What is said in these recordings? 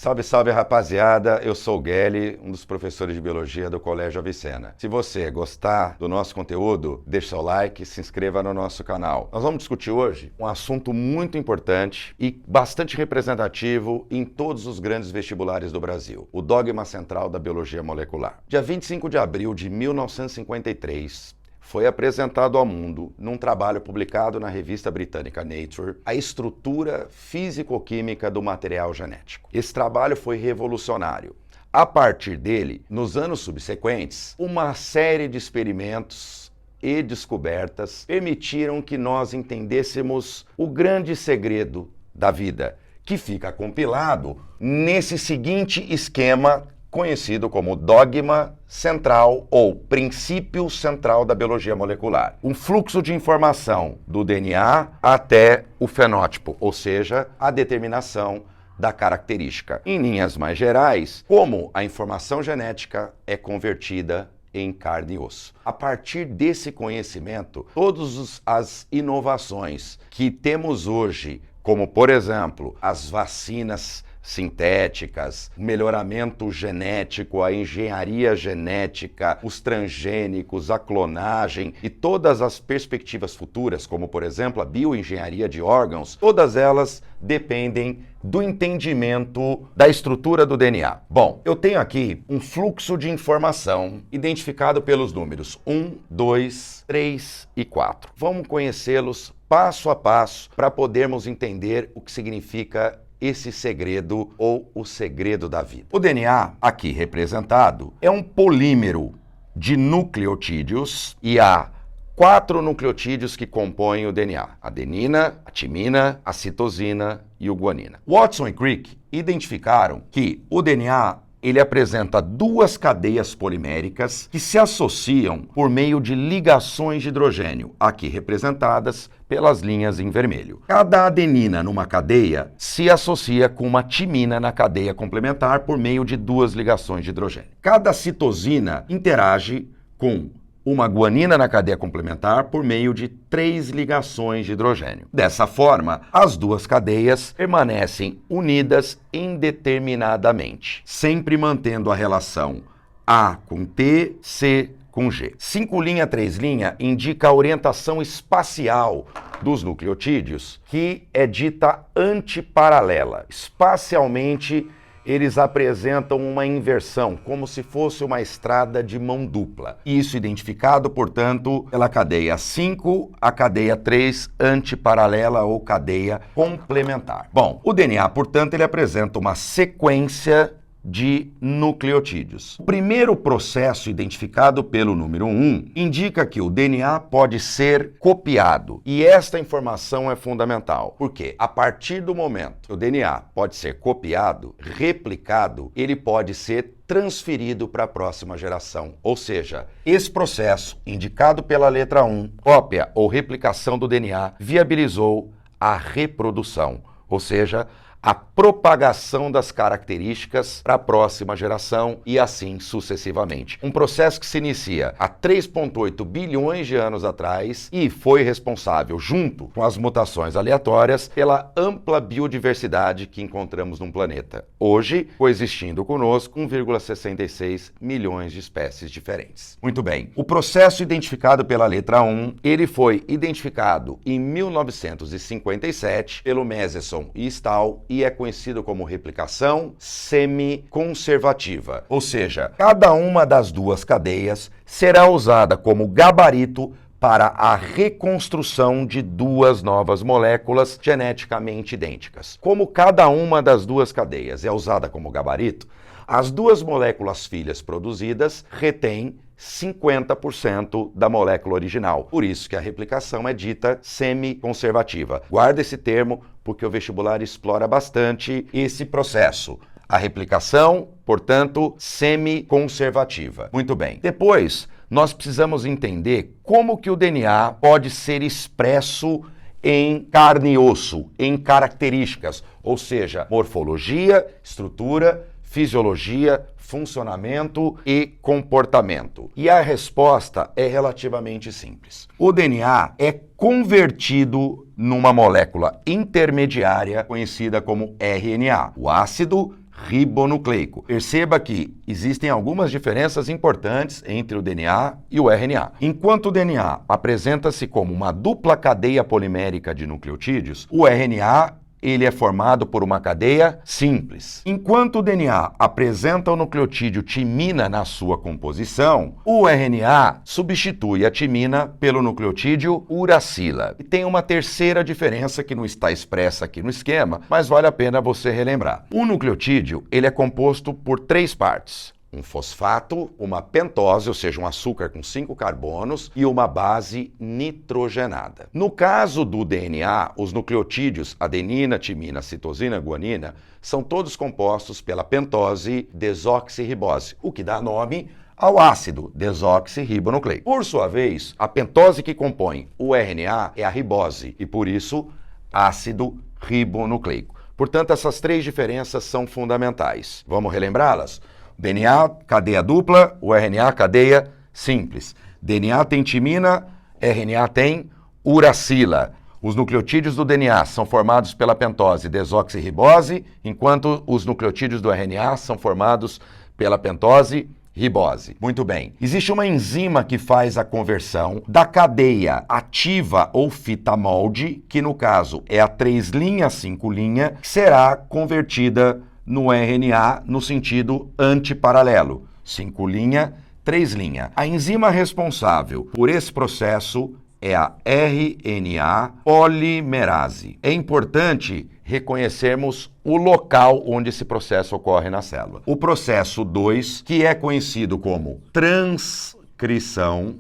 Salve, salve rapaziada, eu sou o Gueli, um dos professores de Biologia do Colégio Avicena. Se você gostar do nosso conteúdo, deixe seu like e se inscreva no nosso canal. Nós vamos discutir hoje um assunto muito importante e bastante representativo em todos os grandes vestibulares do Brasil, o dogma central da biologia molecular. Dia 25 de abril de 1953, foi apresentado ao mundo, num trabalho publicado na revista britânica Nature, a estrutura físico-química do material genético. Esse trabalho foi revolucionário. A partir dele, nos anos subsequentes, uma série de experimentos e descobertas permitiram que nós entendêssemos o grande segredo da vida, que fica compilado nesse seguinte esquema conhecido como dogma central ou princípio central da biologia molecular. Um fluxo de informação do DNA até o fenótipo, ou seja, a determinação da característica. Em linhas mais gerais, como a informação genética é convertida em carne e osso. A partir desse conhecimento, todas as inovações que temos hoje, como por exemplo, as vacinas sintéticas, o melhoramento genético, a engenharia genética, os transgênicos, a clonagem e todas as perspectivas futuras, como por exemplo a bioengenharia de órgãos, todas elas dependem do entendimento da estrutura do DNA. Bom, eu tenho aqui um fluxo de informação identificado pelos números 1, 2, 3 e 4. Vamos conhecê-los passo a passo para podermos entender o que significa esse segredo ou o segredo da vida. O DNA, aqui representado, é um polímero de nucleotídeos e há 4 nucleotídeos que compõem o DNA: adenina, a timina, a citosina e o guanina. Watson e Crick identificaram que o DNA ele apresenta 2 cadeias poliméricas que se associam por meio de ligações de hidrogênio, aqui representadas pelas linhas em vermelho. Cada adenina numa cadeia se associa com uma timina na cadeia complementar por meio de 2 ligações de hidrogênio. Cada citosina interage com uma guanina na cadeia complementar por meio de 3 ligações de hidrogênio. Dessa forma, as 2 cadeias permanecem unidas indeterminadamente, sempre mantendo a relação A com T, C com G. 5', 3' indica a orientação espacial dos nucleotídeos, que é dita antiparalela. Espacialmente, eles apresentam uma inversão, como se fosse uma estrada de mão dupla. Isso identificado, portanto, pela cadeia 5, a cadeia 3 antiparalela ou cadeia complementar. Bom, o DNA, portanto, ele apresenta uma sequência de nucleotídeos. O primeiro processo identificado pelo número 1 indica que o DNA pode ser copiado. E esta informação é fundamental, porque a partir do momento que o DNA pode ser copiado, replicado, ele pode ser transferido para a próxima geração. Ou seja, esse processo, indicado pela letra 1, cópia ou replicação do DNA, viabilizou a reprodução, ou seja, a propagação das características para a próxima geração e assim sucessivamente. Um processo que se inicia há 3,8 bilhões de anos atrás e foi responsável, junto com as mutações aleatórias, pela ampla biodiversidade que encontramos no planeta. Hoje, coexistindo conosco 1,66 milhões de espécies diferentes. Muito bem, o processo identificado pela letra 1, ele foi identificado em 1957 pelo Matheson e Stahl, e é conhecido como replicação semi-conservativa. Ou seja, cada uma das 2 cadeias será usada como gabarito para a reconstrução de 2 novas moléculas geneticamente idênticas. Como cada uma das 2 cadeias é usada como gabarito, as 2 moléculas filhas produzidas retêm 50% da molécula original. Por isso que a replicação é dita semi-conservativa. Guarda esse termo, porque o vestibular explora bastante esse processo. A replicação, portanto, semi-conservativa. Muito bem. Depois, nós precisamos entender como que o DNA pode ser expresso em carne e osso, em características, ou seja, morfologia, estrutura, fisiologia, funcionamento e comportamento. E a resposta é relativamente simples. O DNA é convertido numa molécula intermediária conhecida como RNA. O ácido ribonucleico. Perceba que existem algumas diferenças importantes entre o DNA e o RNA. Enquanto o DNA apresenta-se como uma dupla cadeia polimérica de nucleotídeos, o RNA ele é formado por uma cadeia simples. Enquanto o DNA apresenta o nucleotídeo timina na sua composição, o RNA substitui a timina pelo nucleotídeo uracila. E tem uma terceira diferença que não está expressa aqui no esquema, mas vale a pena você relembrar. O nucleotídeo ele é composto por 3 partes. Um fosfato, uma pentose, ou seja, um açúcar com 5 carbonos, e uma base nitrogenada. No caso do DNA, os nucleotídeos adenina, timina, citosina, guanina são todos compostos pela pentose desoxirribose, o que dá nome ao ácido desoxirribonucleico. Por sua vez, a pentose que compõe o RNA é a ribose e, por isso, ácido ribonucleico. Portanto, essas 3 diferenças são fundamentais. Vamos relembrá-las? DNA, cadeia dupla, o RNA, cadeia simples. DNA tem timina, RNA tem uracila. Os nucleotídeos do DNA são formados pela pentose desoxirribose, enquanto os nucleotídeos do RNA são formados pela pentose ribose. Muito bem. Existe uma enzima que faz a conversão da cadeia ativa ou fita molde, que no caso é a 3' 5', que será convertida no RNA no sentido antiparalelo, 5', 3'. A enzima responsável por esse processo é a RNA polimerase. É importante reconhecermos o local onde esse processo ocorre na célula. O processo 2, que é conhecido como transcrição,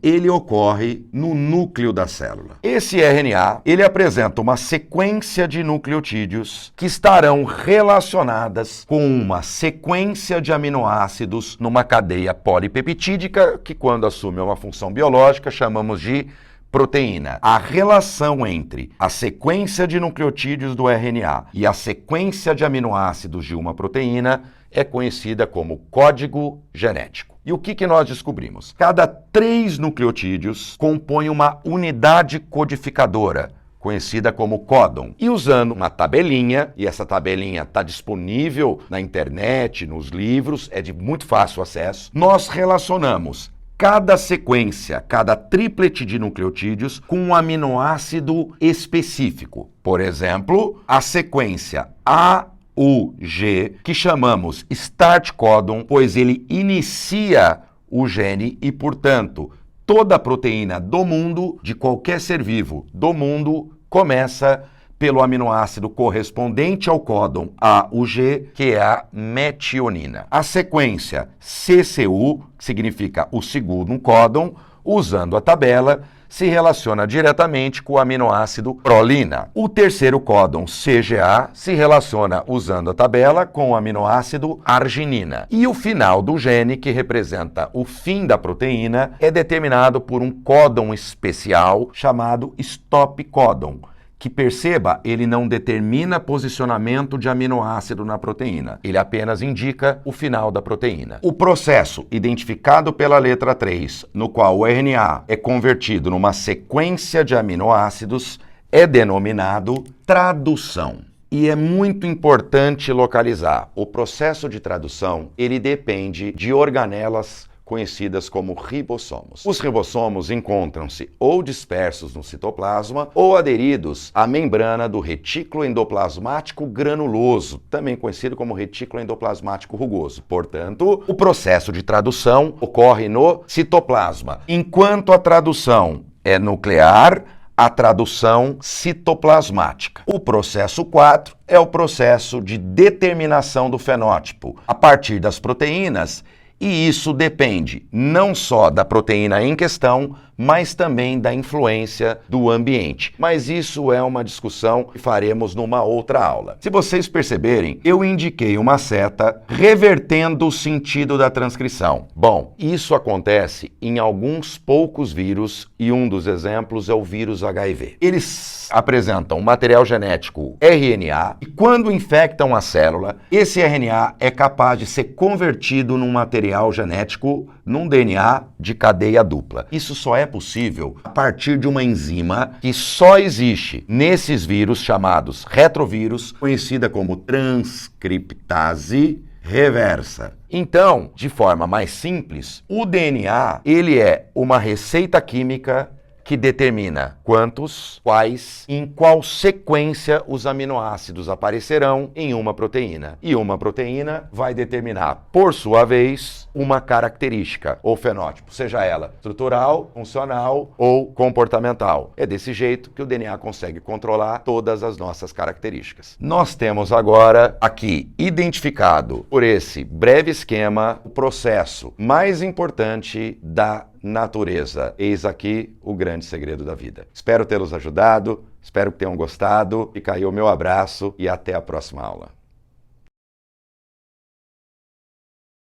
ele ocorre no núcleo da célula. Esse RNA, ele apresenta uma sequência de nucleotídeos que estarão relacionadas com uma sequência de aminoácidos numa cadeia polipeptídica, que quando assume uma função biológica chamamos de proteína. A relação entre a sequência de nucleotídeos do RNA e a sequência de aminoácidos de uma proteína é conhecida como código genético. E o que nós descobrimos? Cada 3 nucleotídeos compõem uma unidade codificadora, conhecida como códon. E usando uma tabelinha, e essa tabelinha está disponível na internet, nos livros, é de muito fácil acesso, nós relacionamos cada sequência, cada triplet de nucleotídeos com um aminoácido específico. Por exemplo, a sequência AUG, que chamamos start codon, pois ele inicia o gene e, portanto, toda proteína do mundo, de qualquer ser vivo do mundo, começa pelo aminoácido correspondente ao códon AUG, que é a metionina. A sequência CCU, que significa o segundo códon, usando a tabela, se relaciona diretamente com o aminoácido prolina. O terceiro códon CGA se relaciona usando a tabela com o aminoácido arginina. E o final do gene, que representa o fim da proteína, é determinado por um códon especial chamado stop códon, que perceba, ele não determina posicionamento de aminoácido na proteína, ele apenas indica o final da proteína. O processo identificado pela letra 3, no qual o RNA é convertido numa sequência de aminoácidos, é denominado tradução. E é muito importante localizar, o processo de tradução, ele depende de organelas conhecidas como ribossomos. Os ribossomos encontram-se ou dispersos no citoplasma ou aderidos à membrana do retículo endoplasmático granuloso, também conhecido como retículo endoplasmático rugoso. Portanto, o processo de tradução ocorre no citoplasma. Enquanto a tradução é nuclear, a tradução citoplasmática. O processo 4 é o processo de determinação do fenótipo a partir das proteínas. E isso depende não só da proteína em questão, mas também da influência do ambiente. Mas isso é uma discussão que faremos numa outra aula. Se vocês perceberem, eu indiquei uma seta revertendo o sentido da transcrição. Bom, isso acontece em alguns poucos vírus e um dos exemplos é o vírus HIV. Eles apresentam material genético RNA e quando infectam a célula, esse RNA é capaz de ser convertido num material genético, num DNA de cadeia dupla. Isso só é possível a partir de uma enzima que só existe nesses vírus chamados retrovírus, conhecida como transcriptase reversa. Então, de forma mais simples, o DNA, ele é uma receita química que determina quantos, quais e em qual sequência os aminoácidos aparecerão em uma proteína. E uma proteína vai determinar, por sua vez, uma característica ou fenótipo, seja ela estrutural, funcional ou comportamental. É desse jeito que o DNA consegue controlar todas as nossas características. Nós temos agora aqui identificado por esse breve esquema o processo mais importante da natureza. Eis aqui o grande segredo da vida. Espero tê-los ajudado, espero que tenham gostado. Fica aí o meu abraço e até a próxima aula.